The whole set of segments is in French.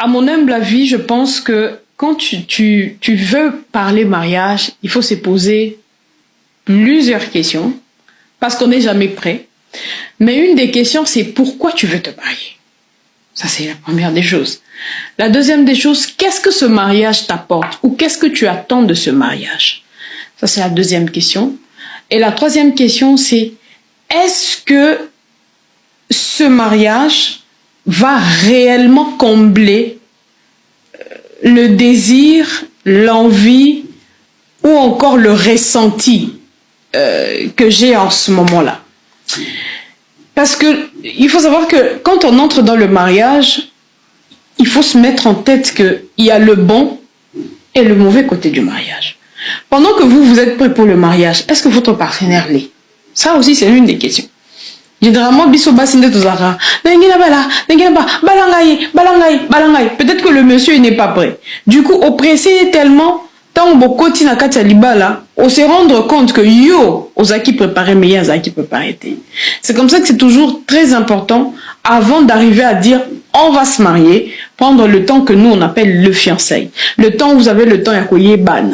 À mon humble avis, je pense que quand tu veux parler mariage, il faut se poser plusieurs questions parce qu'on n'est jamais prêt. Mais une des questions, c'est pourquoi tu veux te marier? Ça, c'est la première des choses. La deuxième des choses, qu'est-ce que ce mariage t'apporte ou qu'est-ce que tu attends de ce mariage? Ça, c'est la deuxième question. Et la troisième question, c'est est-ce que ce mariage va réellement combler le désir, l'envie ou encore le ressenti que j'ai en ce moment-là? Parce que il faut savoir que quand on entre dans le mariage, il faut se mettre en tête qu'il y a le bon et le mauvais côté du mariage. Pendant que vous êtes prêt pour le mariage, est-ce que votre partenaire l'est? Ça aussi, c'est une des questions. Généralement, peut-être que le monsieur n'est pas prêt. Du coup, oppressé tellement, tant on se rendre compte que Ozaki préparait meilleur Ozaki préparait. C'est comme ça que c'est toujours très important, avant d'arriver à dire on va se marier, prendre le temps que nous on appelle le fiançailles. Le temps où vous avez le temps à koye ban.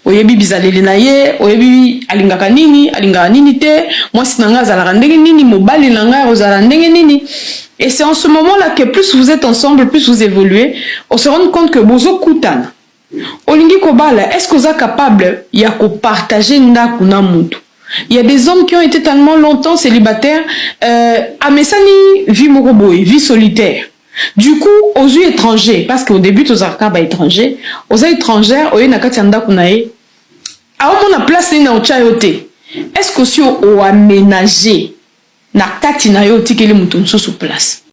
Oyebi bizaleli na ye, oyebi alingaka nini, alingaka nini te, moi sinanga zalaka ndenge nini, mobali nanga ozala ndenge nini. Et c'est en ce moment-là que plus vous êtes ensemble, plus vous évoluez, on se rend compte que bozo kutana. Olingi kobala, est-ce que vous êtes capable ya ko partager ndaku na mutu? Il y a des hommes qui ont été tellement longtemps célibataires, à mesani vie moroboy, vie solitaire. Du coup, aux yeux étrangers, parce qu'au début, aux arcabes étrangers, aux yeux étrangères, aux yeux nakatianda kunae, à on a place na ochayote. Est-ce que si on aménagé na katina yo tikeli mutunso sous place?